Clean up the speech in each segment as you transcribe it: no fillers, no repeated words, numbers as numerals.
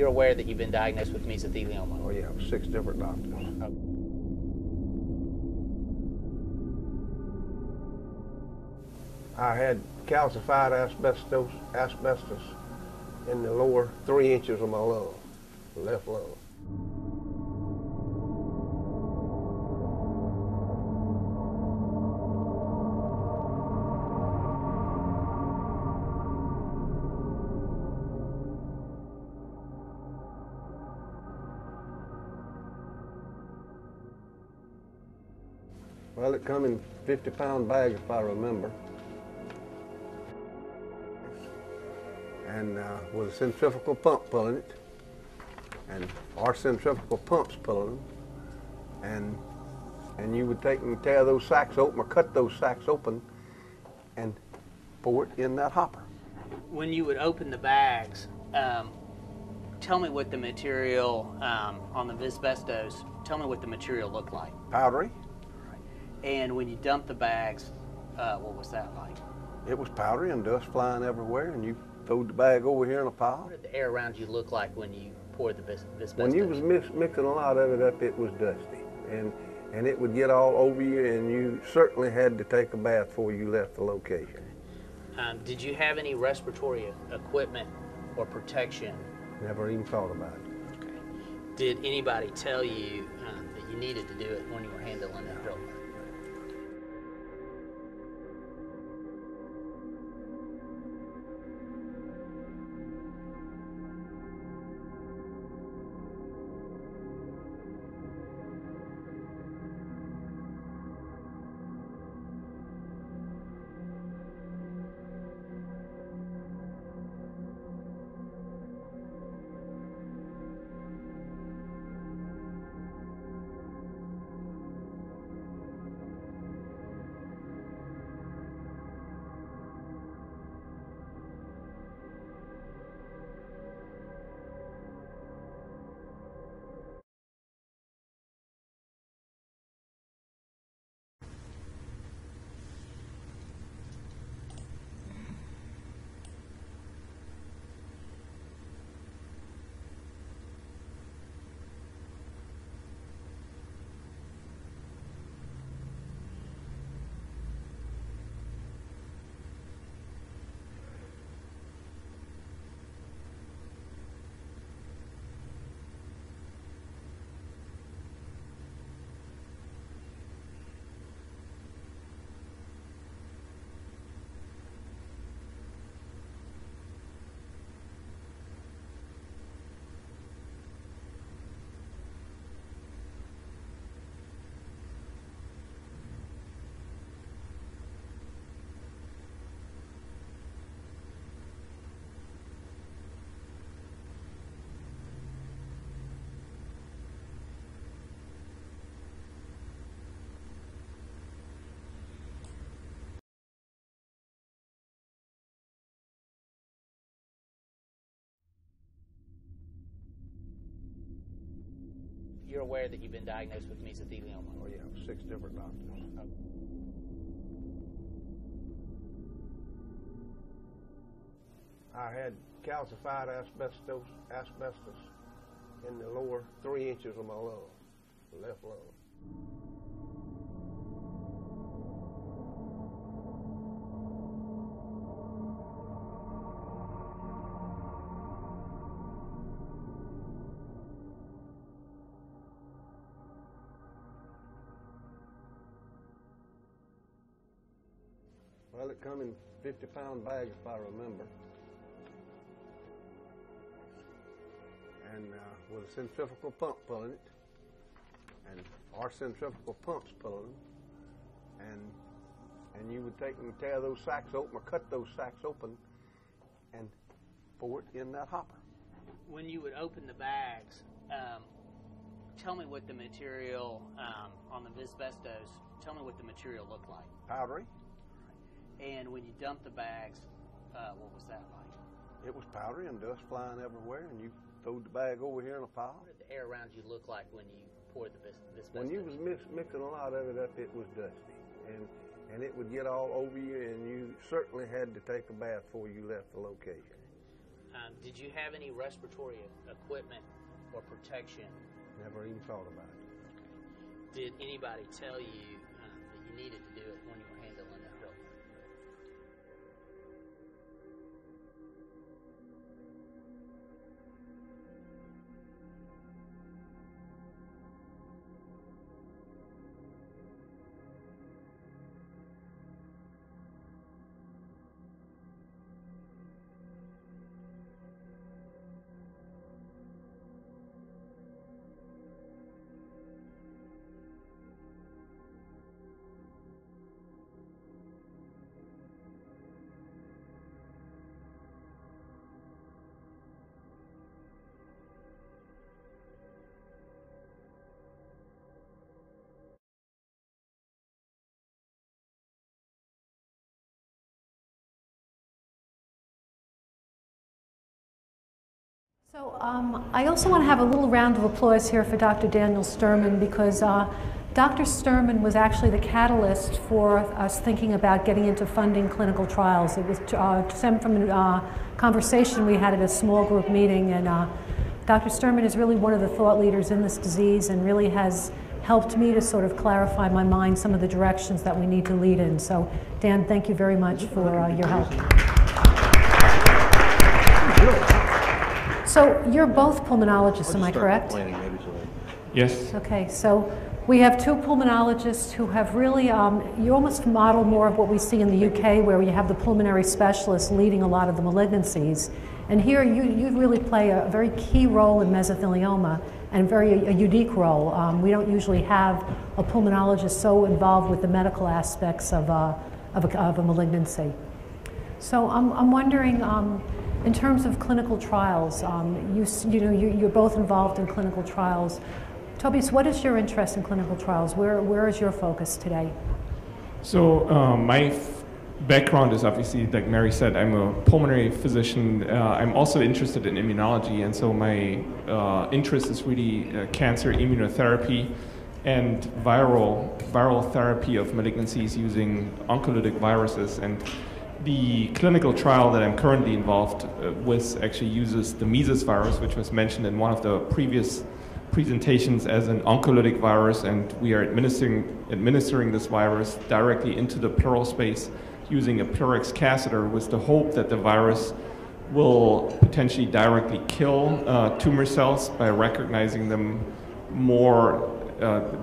You're aware that you've been diagnosed with mesothelioma? Oh yeah, 6 different doctors. I had calcified asbestos in the lower 3 inches of my lung, the left lung. Well, it come in 50-pound bags, if I remember. And with a centrifugal pump pulling it, and our centrifugal pumps pulling them, and you would take and tear those sacks open or cut those sacks open and pour it in that hopper. When you would open the bags, tell me what the material on the asbestos, tell me what the material looked like. Powdery. And when you dumped the bags, what was that like? It was powdery and dust flying everywhere, and you threw the bag over here in a pile. What did the air around you look like when you poured the asbestos? When you was mixing a lot of it up, it was dusty, and it would get all over you, and you certainly had to take a bath before you left the location. Did you have any respiratory equipment or protection? Never even thought about it. Okay. Did anybody tell you that you needed to do it when you were handling that building? You're aware that you've been diagnosed with mesothelioma? Oh yeah, 6 different doctors. I had calcified asbestos in the lower 3 inches of my lung, the left lung. Well, it come in 50-pound bags, if I remember. And with a centrifugal pump pulling it, and our centrifugal pumps pulling them, and you would take and tear those sacks open or cut those sacks open and pour it in that hopper. When you would open the bags, tell me what the material on the asbestos, tell me what the material looked like. Powdery. And when you dumped the bags, what was that like? It was powdery and dust flying everywhere, and you threw the bag over here in a pile. What did the air around you look like when you poured the asbestos? When you was mixing a lot of it up, it was dusty, and it would get all over you, and you certainly had to take a bath before you left the location. Did you have any respiratory equipment or protection? Never even thought about it. Did anybody tell you that you needed to do it when you were handling that bill? So I also want to have a little round of applause here for Dr. Daniel Sturman, because Dr. Sturman was actually the catalyst for us thinking about getting into funding clinical trials. It was stemmed from a conversation we had at a small group meeting, and Dr. Sturman is really one of the thought leaders in this disease and really has helped me to sort of clarify my mind some of the directions that we need to lead in. So Dan, thank you very much for your help. So you're both pulmonologists, am I correct? Yes. Okay, so we have two pulmonologists who have really, you almost model more of what we see in the UK, where you have the pulmonary specialist leading a lot of the malignancies. And here you really play a very key role in mesothelioma, and a unique role. We don't usually have a pulmonologist so involved with the medical aspects of a malignancy. So I'm wondering, in terms of clinical trials, you're both involved in clinical trials. Tobias, what is your interest in clinical trials? Where is your focus today? So my background is obviously, like Mary said, I'm a pulmonary physician. I'm also interested in immunology, and so my interest is really cancer immunotherapy and viral therapy of malignancies using oncolytic viruses. And the clinical trial that I'm currently involved with actually uses the measles virus, which was mentioned in one of the previous presentations as an oncolytic virus, and we are administering this virus directly into the pleural space using a Pleurex catheter with the hope that the virus will potentially directly kill tumor cells by recognizing them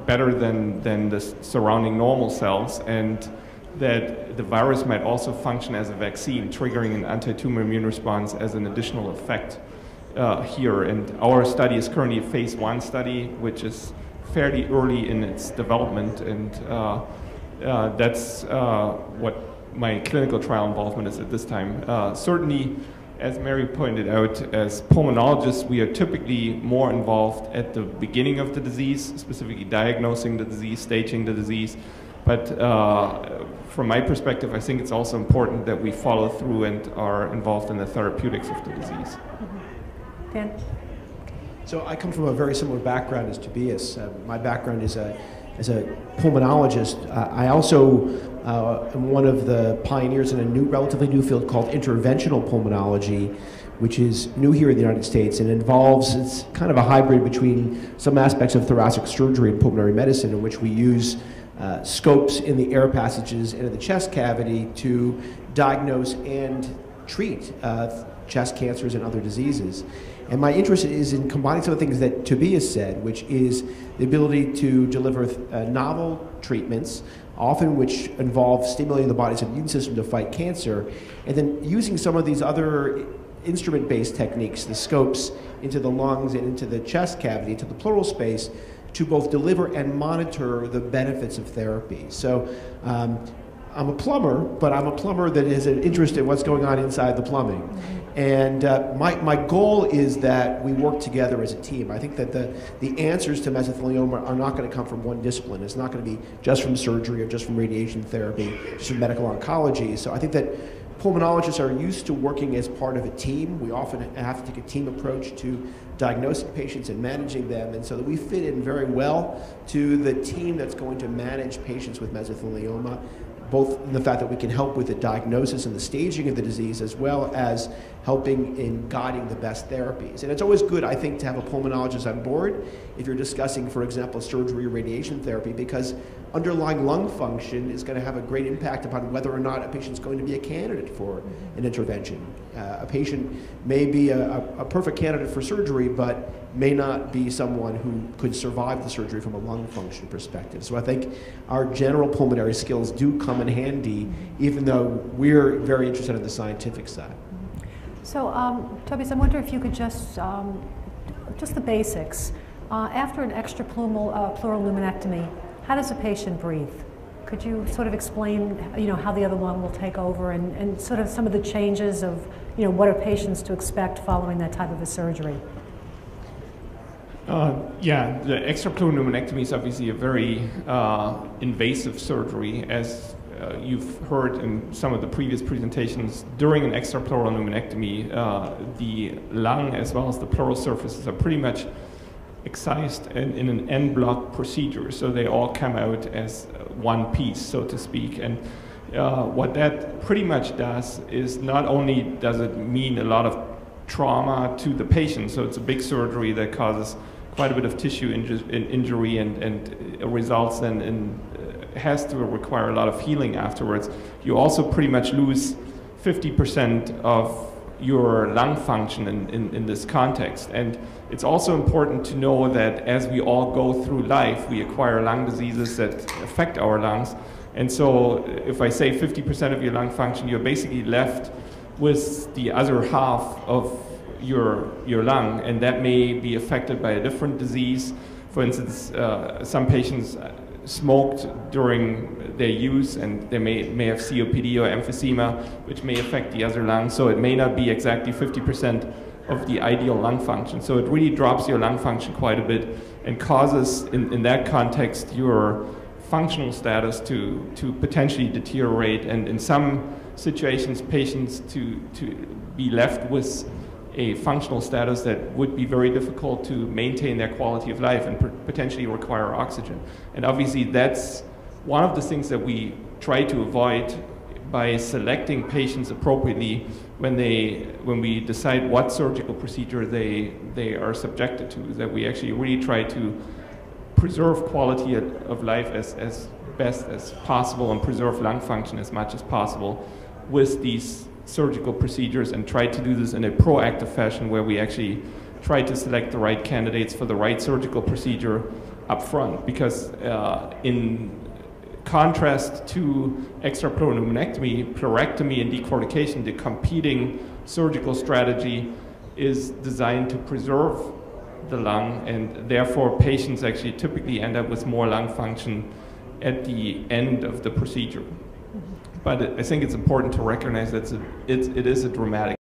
better than the surrounding normal cells, and that the virus might also function as a vaccine, triggering an anti-tumor immune response as an additional effect here. And our study is currently a phase 1 study, which is fairly early in its development, and that's what my clinical trial involvement is at this time. Certainly, as Mary pointed out, as pulmonologists, we are typically more involved at the beginning of the disease, specifically diagnosing the disease, staging the disease. But from my perspective, I think it's also important that we follow through and are involved in the therapeutics of the disease. Mm-hmm. Dan? So I come from a very similar background as Tobias. My background is as a pulmonologist. I also am one of the pioneers in a relatively new field called interventional pulmonology, which is new here in the United States and it's kind of a hybrid between some aspects of thoracic surgery and pulmonary medicine, in which we use scopes in the air passages into the chest cavity to diagnose and treat chest cancers and other diseases. And my interest is in combining some of the things that Tobias said, which is the ability to deliver novel treatments, often which involve stimulating the body's immune system to fight cancer, and then using some of these other instrument-based techniques, the scopes, into the lungs and into the chest cavity, into the pleural space, to both deliver and monitor the benefits of therapy. So I'm a plumber, but I'm a plumber that has an interest in what's going on inside the plumbing. Mm-hmm. And my goal is that we work together as a team. I think that the answers to mesothelioma are not going to come from one discipline. It's not going to be just from surgery or just from radiation therapy, just from medical oncology. So I think that pulmonologists are used to working as part of a team. We often have to take a team approach to diagnosing patients and managing them, and so that we fit in very well to the team that's going to manage patients with mesothelioma, both in the fact that we can help with the diagnosis and the staging of the disease, as well as helping in guiding the best therapies. And it's always good, I think, to have a pulmonologist on board if you're discussing, for example, surgery or radiation therapy, because underlying lung function is going to have a great impact upon whether or not a patient's going to be a candidate for an intervention. A patient may be a perfect candidate for surgery, but may not be someone who could survive the surgery from a lung function perspective. So I think our general pulmonary skills do come in handy, even though we're very interested in the scientific side. So, Tobias, I wonder if you could just the basics. After an extrapleural lumenectomy, how does a patient breathe? Could you sort of explain, how the other lung will take over, and sort of some of the changes of, what are patients to expect following that type of a surgery? Yeah, the extrapleural lumenectomy is obviously a very invasive surgery, as you've heard in some of the previous presentations. During an extrapleural lumenectomy, the lung as well as the pleural surfaces are pretty much excised in an en bloc procedure, so they all come out as one piece, so to speak. And what that pretty much does is, not only does it mean a lot of trauma to the patient, so it's a big surgery that causes quite a bit of tissue injury and results then in has to require a lot of healing afterwards. You also pretty much lose 50% of your lung function in this context. And it's also important to know that as we all go through life, we acquire lung diseases that affect our lungs. And so if I say 50% of your lung function, you're basically left with the other half of your lung, and that may be affected by a different disease. For instance, some patients smoked during their use, and they may have COPD or emphysema, which may affect the other lung. So it may not be exactly 50% of the ideal lung function. So it really drops your lung function quite a bit and causes, in that context, your functional status to potentially deteriorate, and in some situations, patients to be left with a functional status that would be very difficult to maintain their quality of life and potentially require oxygen. And obviously that's one of the things that we try to avoid by selecting patients appropriately when we decide what surgical procedure they are subjected to, that we actually really try to preserve quality of life as best as possible and preserve lung function as much as possible with these surgical procedures, and try to do this in a proactive fashion where we actually try to select the right candidates for the right surgical procedure up front. Because in contrast to extrapleural lumenectomy, pleurectomy and decortication, the competing surgical strategy is designed to preserve the lung, and therefore patients actually typically end up with more lung function at the end of the procedure. But I think it's important to recognize that it is a dramatic